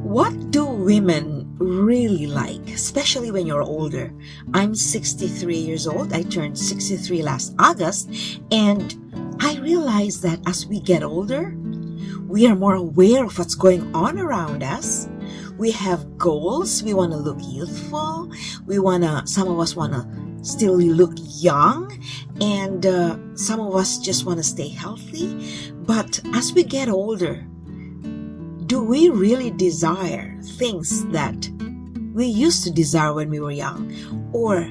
What do women really like, especially when you're older? I'm 63 years old. I turned 63 last August, and I realized that as we get older, we are more aware of what's going on around us. We have goals. We want to look youthful. Some of us want to still look young, and some of us just want to stay healthy. But as we get older, do we really desire things that we used to desire when we were young? Or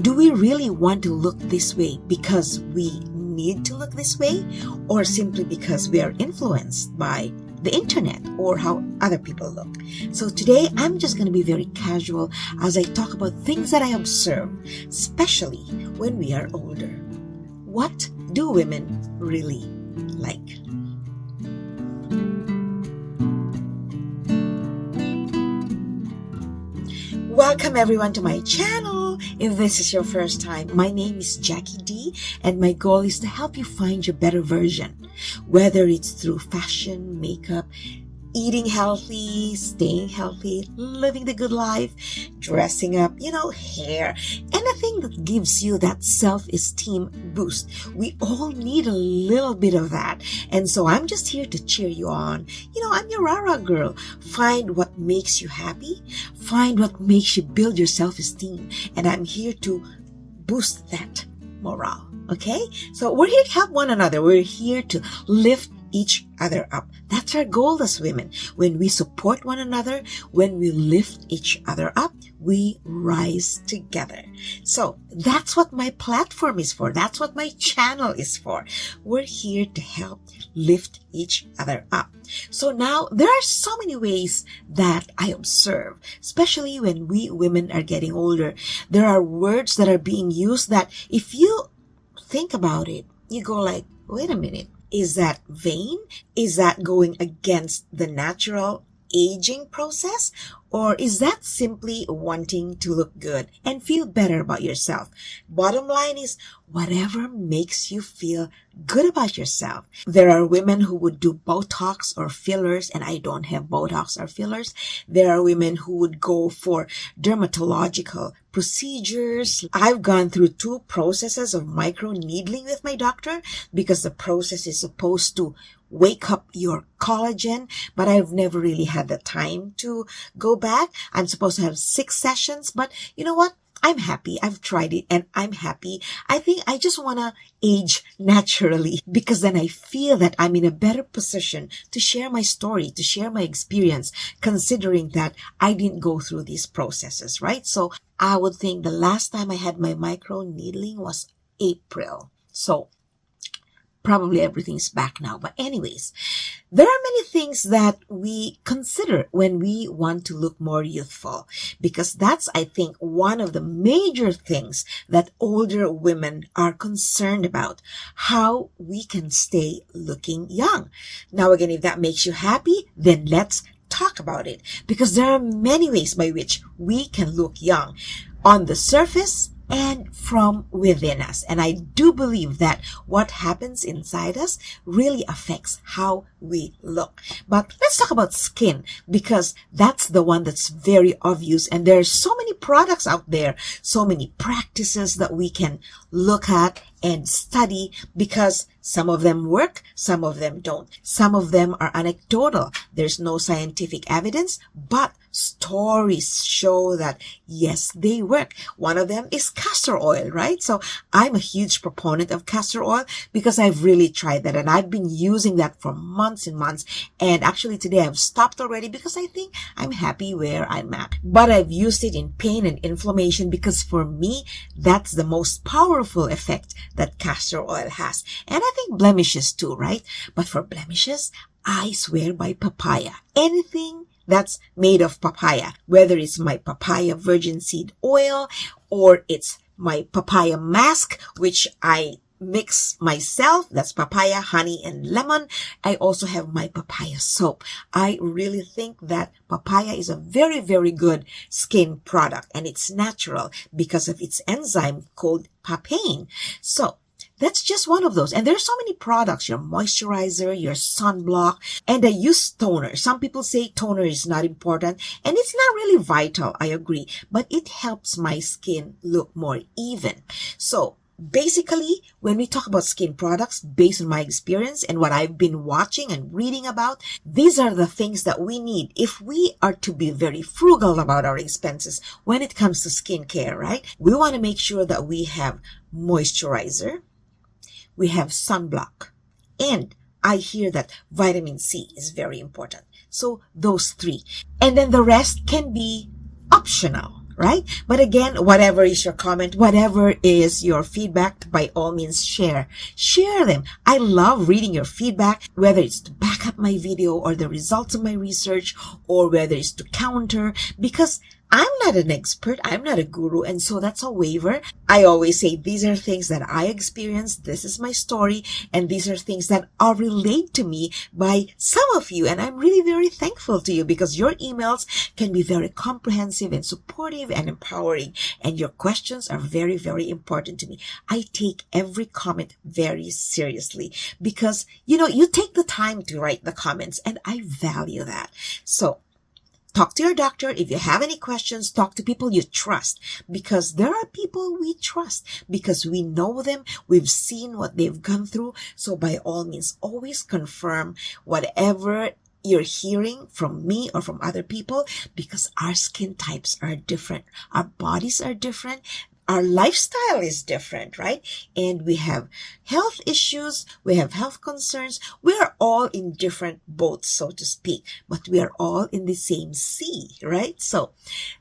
do we really want to look this way because we need to look this way, or simply because we are influenced by the internet or how other people look? So today I'm just going to be very casual as I talk about things that I observe, especially when we are older. What do women really like? Welcome everyone to my channel. If this is your first time, my name is Jackie D, and my goal is to help you find your better version, whether it's through fashion, makeup, eating healthy, staying healthy, living the good life, dressing up, hair, anything that gives you that self-esteem boost. We all need a little bit of that. And so I'm just here to cheer you on. I'm your rah-rah girl. Find what makes you happy. Find what makes you build your self-esteem. And I'm here to boost that morale. Okay? So we're here to help one another. We're here to lift each other up. That's our goal as women. When we support one another, when we lift each other up, we rise together. So that's what my platform is for. That's what my channel is for. We're here to help lift each other up. So now there are so many ways that I observe, especially when we women are getting older. There are words that are being used that if you think about it, you go like, wait a minute. Is that vain? Is that going against the natural aging process? Or is that simply wanting to look good and feel better about yourself? Bottom line is, whatever makes you feel good about yourself. There are women who would do Botox or fillers, and I don't have Botox or fillers. There are women who would go for dermatological procedures. I've gone through 2 processes of micro needling with my doctor because the process is supposed to wake up your collagen, but I've never really had the time to go back. I'm supposed to have 6 sessions, but you know what? I'm happy. I've tried it and I'm happy. I think I just want to age naturally because then I feel that I'm in a better position to share my story, to share my experience, considering that I didn't go through these processes, right? So I would think the last time I had my micro needling was April. So probably everything's back now. But anyways, there are many things that we consider when we want to look more youthful, because that's, I think, one of the major things that older women are concerned about, how we can stay looking young. Now, again, if that makes you happy, then let's talk about it, because there are many ways by which we can look young on the surface and from within us. And I do believe that what happens inside us really affects how we look. But let's talk about skin, because that's the one that's very obvious. And there are so many products out there, so many practices that we can look at and study, because some of them work, some of them don't. Some of them are anecdotal. There's no scientific evidence, but stories show that yes, they work. One of them is castor oil, right? So I'm a huge proponent of castor oil because I've really tried that, and I've been using that for months and months. And actually today I've stopped already because I think I'm happy where I'm at. But I've used it in pain and inflammation because for me, that's the most powerful effect that castor oil has. And I think blemishes too, right? But for blemishes, I swear by papaya. Anything that's made of papaya, whether it's my papaya virgin seed oil or it's my papaya mask, which I mix myself. That's papaya, honey, and lemon. I also have my papaya soap. I really think that papaya is a very, very good skin product, and it's natural because of its enzyme called papain. So That's just one of those. And there's so many products, your moisturizer, your sunblock, and I use toner. Some people say toner is not important, and it's not really vital. I agree, but it helps my skin look more even. So basically, when we talk about skin products, based on my experience and what I've been watching and reading about, these are the things that we need if we are to be very frugal about our expenses when it comes to skincare, right? We want to make sure that we have moisturizer, we have sunblock, and I hear that vitamin C is very important. So those three. And then the rest can be optional, right? But again, whatever is your comment, whatever is your feedback, by all means share them. I love reading your feedback, whether it's to back up my video or the results of my research, or whether it's to counter, because I'm not an expert, I'm not a guru, and so that's a waiver. I always say these are things that I experienced, this is my story, and these are things that are relayed to me by some of you, and I'm really very thankful to you because your emails can be very comprehensive and supportive and empowering, and your questions are very, very important to me. I take every comment very seriously because, you take the time to write the comments, and I value that. So, talk to your doctor. If you have any questions, talk to people you trust, because there are people we trust because we know them. We've seen what they've gone through. So by all means, always confirm whatever you're hearing from me or from other people, because our skin types are different. Our bodies are different. Our lifestyle is different, right? And we have health issues, we have health concerns. We are all in different boats, so to speak, but we are all in the same sea, right? So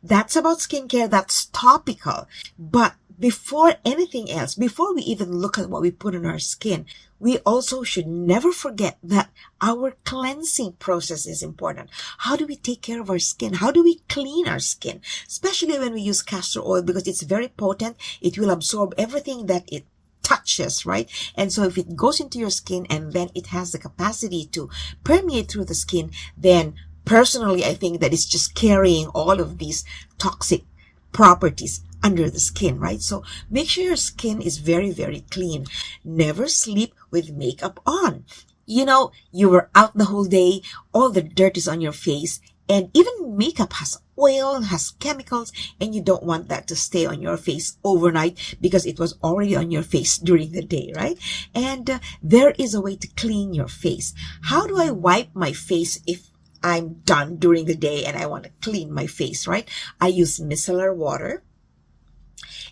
that's about skincare. That's topical. But before anything else, before we even look at what we put on our skin, we also should never forget that our cleansing process is important. How do we take care of our skin? How do we clean our skin? Especially when we use castor oil, because it's very potent. It will absorb everything that it touches, right? And so if it goes into your skin and then it has the capacity to permeate through the skin, then personally, I think that it's just carrying all of these toxic properties under the skin, right? So make sure your skin is very, very clean. Never sleep with makeup on. You were out the whole day, all the dirt is on your face, and even makeup has oil, has chemicals, and you don't want that to stay on your face overnight because it was already on your face during the day, right? And there is a way to clean your face. How do I wipe my face if I'm done during the day and I want to clean my face, right? I use micellar water.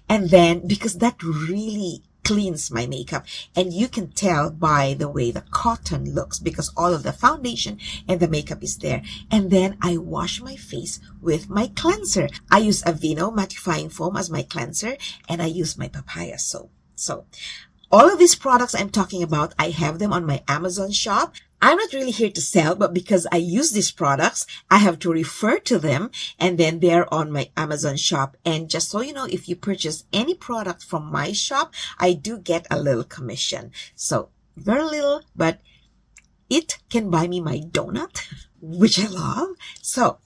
And then, because that really cleans my makeup, and you can tell by the way the cotton looks because all of the foundation and the makeup is there. And then I wash my face with my cleanser. I use Aveeno mattifying foam as my cleanser, and I use my papaya soap. So all of these products I'm talking about, I have them on my Amazon shop. I'm not really here to sell, but because I use these products, I have to refer to them, and then they're on my Amazon shop. And just so you know, if you purchase any product from my shop, I do get a little commission. So very little, but it can buy me my donut, which I love. So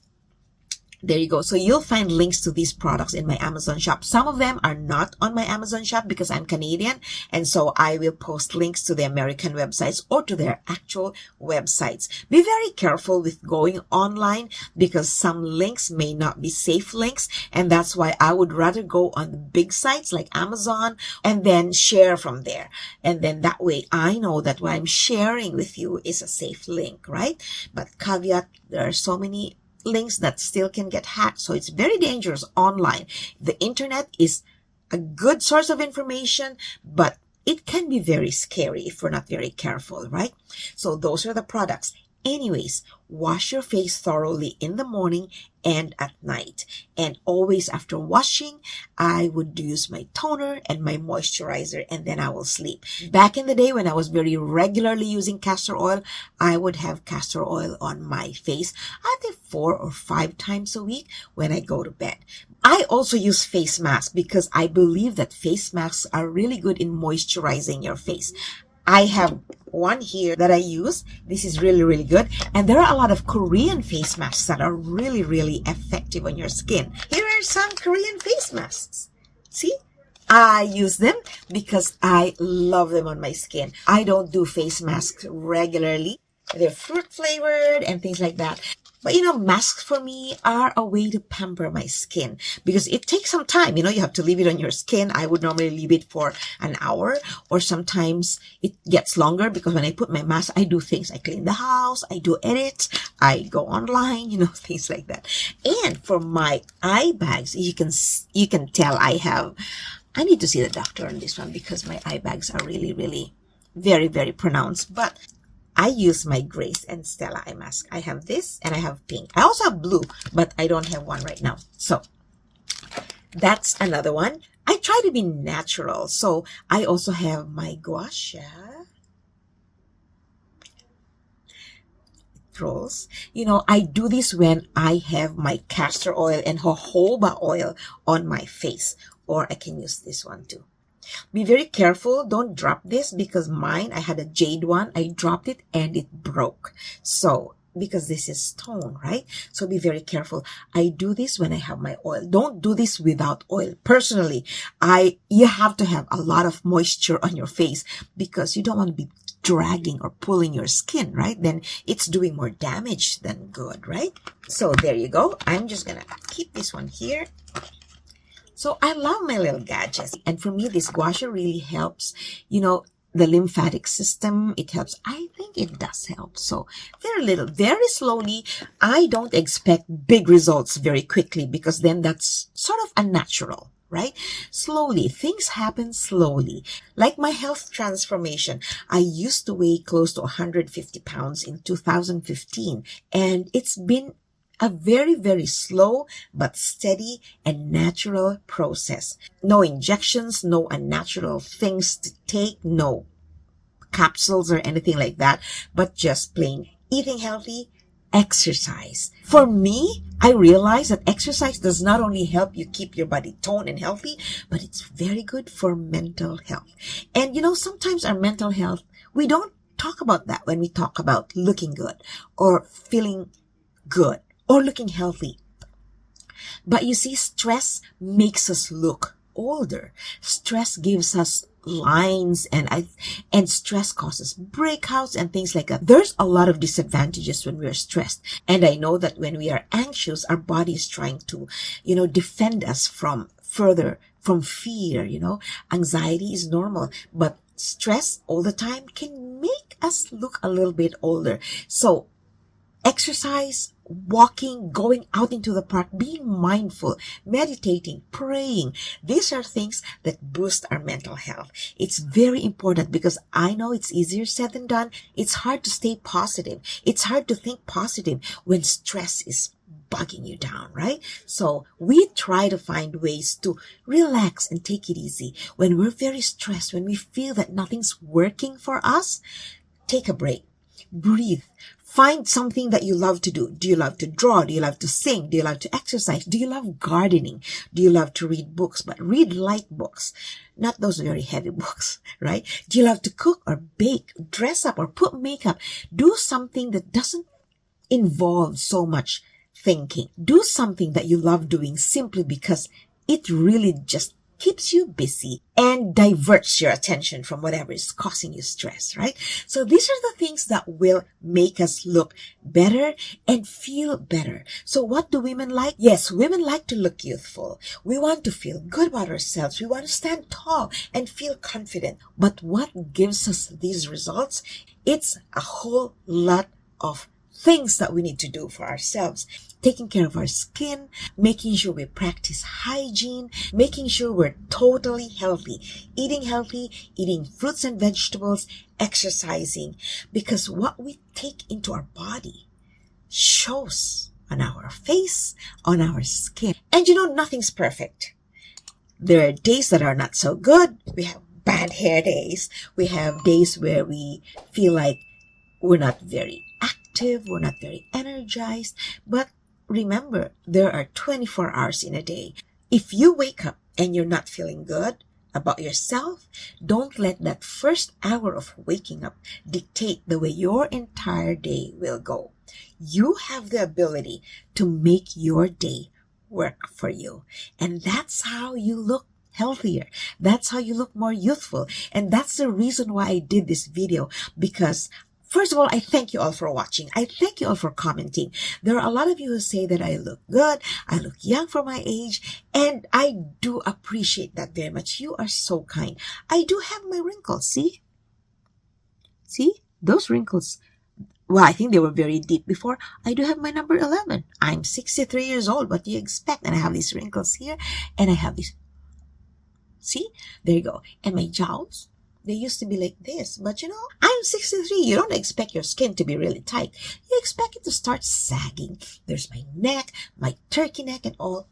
there you go. So you'll find links to these products in my Amazon shop. Some of them are not on my Amazon shop because I'm Canadian. And so I will post links to the American websites or to their actual websites. Be very careful with going online because some links may not be safe links. And that's why I would rather go on the big sites like Amazon and then share from there. And then that way I know that what I'm sharing with you is a safe link, right? But caveat, there are so many links that still can get hacked. So it's very dangerous online. The internet is a good source of information, but it can be very scary if we're not very careful, right? So those are the products. Anyways, wash your face thoroughly in the morning and at night. And always after washing, I would use my toner and my moisturizer, and then I will sleep. Back in the day when I was very regularly using castor oil, I would have castor oil on my face, I think 4 or 5 times a week when I go to bed. I also use face masks because I believe that face masks are really good in moisturizing your face. I have one here that I use. This is really, really good. And there are a lot of Korean face masks that are really, really effective on your skin. Here are some Korean face masks. See? I use them because I love them on my skin. I don't do face masks regularly. They're fruit flavored and things like that. But masks for me are a way to pamper my skin because it takes some time. You have to leave it on your skin. I would normally leave it for an hour, or sometimes it gets longer because when I put my mask, I do things. I clean the house, I do edits, I go online, things like that. And for my eye bags, you can tell I need to see the doctor on this one because my eye bags are really, really very, very pronounced. But I use my Grace and Stella eye mask. I have this and I have pink. I also have blue, but I don't have one right now. So that's another one. I try to be natural. So I also have my gua sha rolls. I do this when I have my castor oil and jojoba oil on my face. Or I can use this one too. Be very careful. Don't drop this because mine, I had a Jade one. I dropped it and it broke. So, because this is stone, right? So be very careful. I do this when I have my oil. Don't do this without oil. Personally, you have to have a lot of moisture on your face because you don't want to be dragging or pulling your skin, right? Then it's doing more damage than good, right? So there you go. I'm just gonna keep this one here. So I love my little gadgets. And for me, this gua sha really helps, the lymphatic system. It helps. I think it does help. So very slowly. I don't expect big results very quickly because then that's sort of unnatural, right? Slowly. Things happen slowly. Like my health transformation. I used to weigh close to 150 pounds in 2015. And it's been a very, very slow but steady and natural process. No injections, no unnatural things to take, no capsules or anything like that, but just plain eating healthy, exercise. For me, I realize that exercise does not only help you keep your body toned and healthy, but it's very good for mental health. And sometimes our mental health, we don't talk about that when we talk about looking good or feeling good or looking healthy. But you see, stress makes us look older. Stress gives us lines and stress causes breakouts and things like that. There's a lot of disadvantages when we are stressed. And I know that when we are anxious, our body is trying to, defend us from fear, Anxiety is normal, but stress all the time can make us look a little bit older. So exercise, walking, going out into the park, being mindful, meditating, praying. These are things that boost our mental health. It's very important because I know it's easier said than done. It's hard to stay positive. It's hard to think positive when stress is bugging you down, right? So we try to find ways to relax and take it easy. When we're very stressed, when we feel that nothing's working for us, take a break. Breathe. Find something that you love to do. Do you love to draw? Do you love to sing? Do you love to exercise? Do you love gardening? Do you love to read books? But read light books, not those very heavy books, right? Do you love to cook or bake, dress up or put makeup? Do something that doesn't involve so much thinking. Do something that you love doing simply because it really just keeps you busy and diverts your attention from whatever is causing you stress, right? So these are the things that will make us look better and feel better. So what do women like? Yes, women like to look youthful. We want to feel good about ourselves. We want to stand tall and feel confident. But what gives us these results? It's a whole lot of things that we need to do for ourselves. Taking care of our skin, making sure we practice hygiene, making sure we're totally healthy, eating fruits and vegetables, exercising, because what we take into our body shows on our face, on our skin. And nothing's perfect. There are days that are not so good. We have bad hair days. We have days where we feel like we're not very active, we're not very energized, but remember, there are 24 hours in a day. If you wake up and you're not feeling good about yourself, don't let that first hour of waking up dictate the way your entire day will go. You have the ability to make your day work for you. And that's how you look healthier. That's how you look more youthful. And that's the reason why I did this video, because first of all, I thank you all for watching. I thank you all for commenting. There are a lot of you who say that I look good, I look young for my age, and I do appreciate that very much. You are so kind. I do have my wrinkles, see? See? Those wrinkles. Well, I think they were very deep before. I do have my number 11. I'm 63 years old. What do you expect? And I have these wrinkles here, and I have these. See? There you go. And my jowls, they used to be like this. But you know, I'm 63. You don't expect your skin to be really tight. You expect it to start sagging. There's my neck, my turkey neck and all.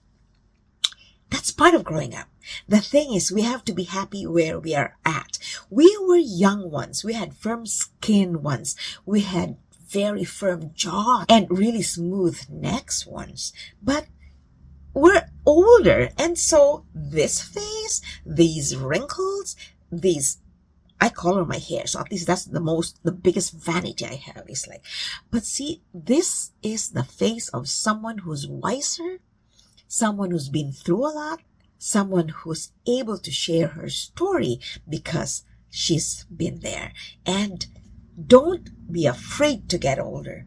That's part of growing up. The thing is, we have to be happy where we are at. We were young once. We had firm skin once. We had very firm jaw and really smooth necks once. But we're older. And so this face, these wrinkles, these, I color my hair. So at least that's the biggest vanity I have is like, but see, this is the face of someone who's wiser, someone who's been through a lot, someone who's able to share her story because she's been there. And don't be afraid to get older.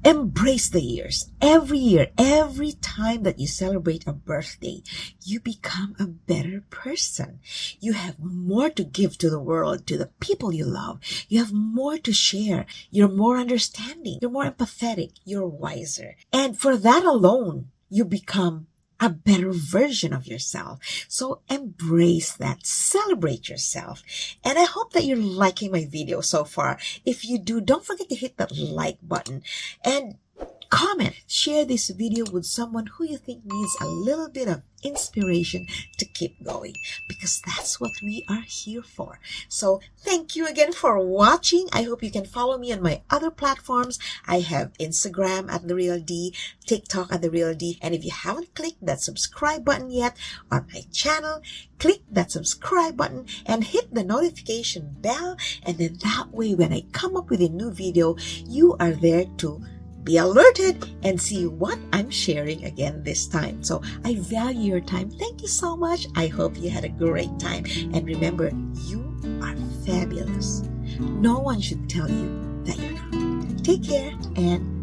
Embrace the years. Every year, every time that you celebrate a birthday, you become a better person. You have more to give to the world, to the people you love. You have more to share. You're more understanding. You're more empathetic. You're wiser. And for that alone, you become a better version of yourself. So embrace that. Celebrate yourself. And I hope that you're liking my video so far. If you do, don't forget to hit that like button and comment. Share this video with someone who you think needs a little bit of inspiration to keep going, because that's what we are here for. So thank you again for watching. I hope you can follow me on my other platforms. I have Instagram at The Real D, TikTok at The Real D, and if you haven't clicked that subscribe button yet on my channel, click that subscribe button and hit the notification bell, and then that way when I come up with a new video, you are there to be alerted and see what I'm sharing again this time. So I value your time. Thank you so much. I hope you had a great time. And remember, you are fabulous. No one should tell you that you're not. Take care and